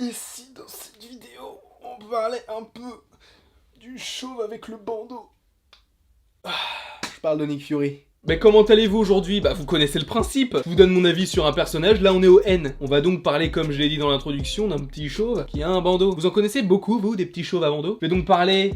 Et si dans cette vidéo, on parlait un peu du chauve avec le bandeau? Je parle de Nick Fury. Mais comment allez-vous aujourd'hui? Bah vous connaissez le principe, je vous donne mon avis sur un personnage, là on est au N. On va donc parler, comme je l'ai dit dans l'introduction, d'un petit chauve qui a un bandeau. Vous en connaissez beaucoup, vous, des petits chauves à bandeau? Je vais donc parler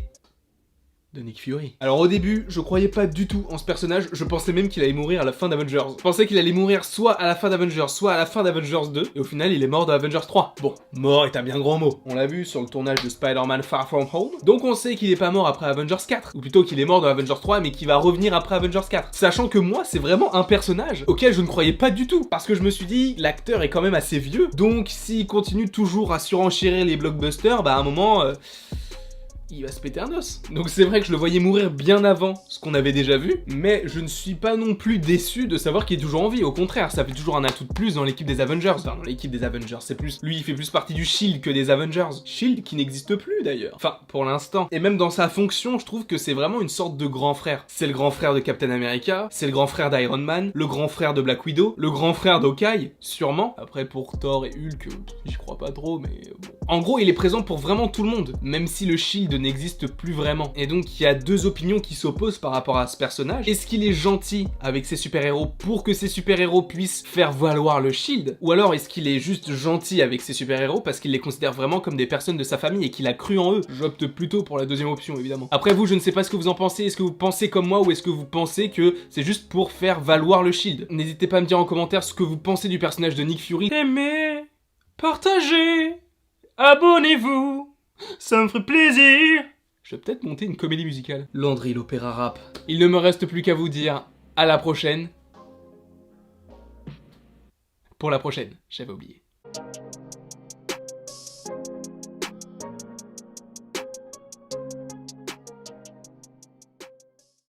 de Nick Fury. Alors au début, je croyais pas du tout en ce personnage, je pensais même qu'il allait mourir à la fin d'Avengers. Je pensais qu'il allait mourir soit à la fin d'Avengers, soit à la fin d'Avengers 2, et au final il est mort dans Avengers 3. Bon, mort est un bien grand mot. On l'a vu sur le tournage de Spider-Man Far From Home, donc on sait qu'il est pas mort après Avengers 4, ou plutôt qu'il est mort dans Avengers 3 mais qu'il va revenir après Avengers 4. Sachant que moi, c'est vraiment un personnage auquel je ne croyais pas du tout, parce que je me suis dit, l'acteur est quand même assez vieux, donc s'il continue toujours à surenchérir les blockbusters, bah à un moment... il va se péter un os. Donc c'est vrai que je le voyais mourir bien avant ce qu'on avait déjà vu, mais je ne suis pas non plus déçu de savoir qu'il est toujours en vie. Au contraire, ça fait toujours un atout de plus dans l'équipe des Avengers. Enfin, dans l'équipe des Avengers, c'est plus... Lui, il fait plus partie du SHIELD que des Avengers. SHIELD qui n'existe plus d'ailleurs. Enfin, pour l'instant. Et même dans sa fonction, je trouve que c'est vraiment une sorte de grand frère. C'est le grand frère de Captain America, c'est le grand frère d'Iron Man, le grand frère de Black Widow, le grand frère d'Hawkeye, sûrement. Après, pour Thor et Hulk, j'y crois pas trop, mais bon. En gros, il est présent pour vraiment tout le monde, même si le SHIELD n'existe plus vraiment. Et donc il y a deux opinions qui s'opposent par rapport à ce personnage. Est-ce qu'il est gentil avec ses super-héros pour que ses super-héros puissent faire valoir le SHIELD? Ou alors est-ce qu'il est juste gentil avec ses super-héros parce qu'il les considère vraiment comme des personnes de sa famille et qu'il a cru en eux? J'opte plutôt pour la deuxième option, évidemment. Après vous, je ne sais pas ce que vous en pensez. Est-ce que vous pensez comme moi ou est-ce que vous pensez que c'est juste pour faire valoir le SHIELD? N'hésitez pas à me dire en commentaire ce que vous pensez du personnage de Nick Fury. Aimez, partagez, abonnez-vous, ça me ferait plaisir. Je vais peut-être monter une comédie musicale. Landry, l'opéra rap. Il ne me reste plus qu'à vous dire à la prochaine. Pour la prochaine, j'avais oublié.